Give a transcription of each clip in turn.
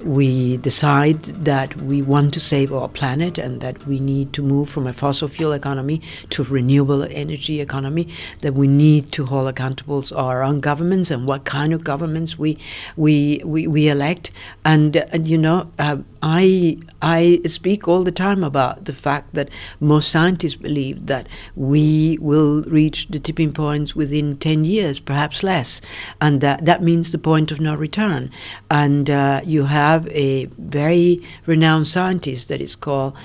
we decide that we want to save our planet and that we need to move from a fossil fuel economy to a renewable energy economy, that we need to hold accountable our own governments and what kind of governments we elect. And you know, I speak all the time about the fact that most scientists believe that we will reach the tipping points within 10 years, perhaps less, and that means the point of no return. And you have a very renowned scientist that is called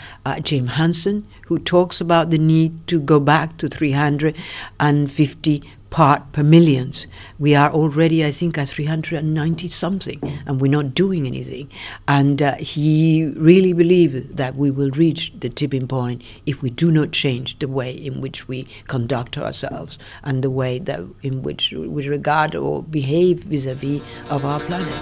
Jim Hansen, who talks about the need to go back to 350 part per millions. We are already, I think, at 390 something, and we're not doing anything. And he really believes that we will reach the tipping point if we do not change the way in which we conduct ourselves and the way that in which we regard or behave vis-a-vis of our planet.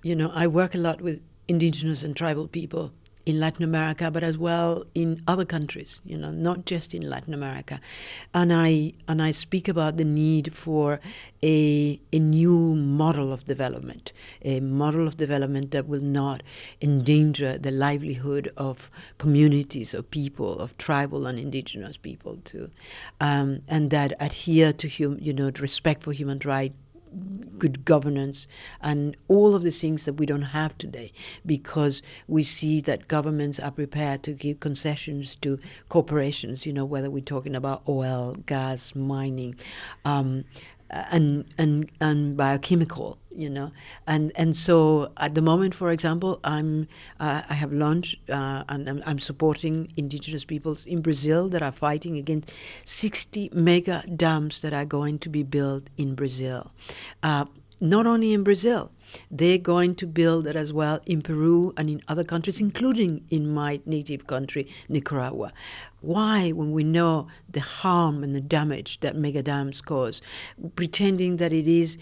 You know, I work a lot with indigenous and tribal people in Latin America, but as well in other countries, you know, not just in Latin America. And I speak about the need for a new model of development, a model of development that will not endanger the livelihood of communities, of people, of tribal and indigenous people too, and that adhere to respect for human rights, good governance, and all of the things that we don't have today, because we see that governments are prepared to give concessions to corporations, you know, whether we're talking about oil, gas, mining, and biochemical, you know, and so at the moment, for example, I have launched and I'm supporting indigenous peoples in Brazil that are fighting against 60 mega dams that are going to be built in Brazil. Not only in Brazil, they're going to build it as well in Peru and in other countries, including in my native country, Nicaragua. Why, when we know the harm and the damage that mega dams cause, pretending that it is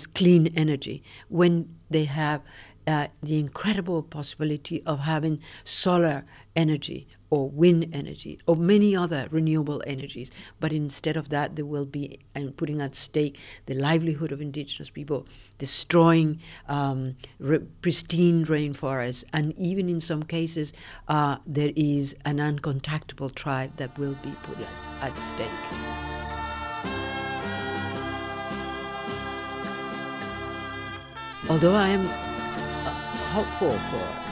clean energy, when they have the incredible possibility of having solar energy or wind energy or many other renewable energies, but instead of that they will be putting at stake the livelihood of indigenous people, destroying pristine rainforests, and even in some cases there is an uncontactable tribe that will be put at stake. Although I am hopeful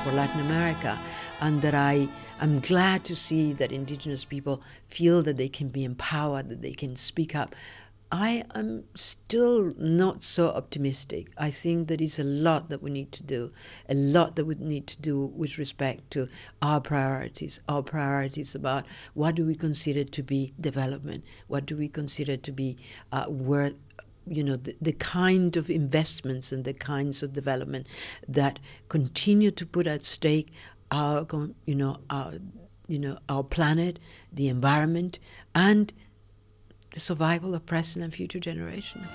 for Latin America, and that I'm glad to see that indigenous people feel that they can be empowered, that they can speak up, I am still not so optimistic. I think there is a lot that we need to do, a lot that we need to do with respect to our priorities about what do we consider to be development, what do we consider to be worth, you know, the kind of investments and the kinds of development that continue to put at stake our planet, the environment, and the survival of present and future generations.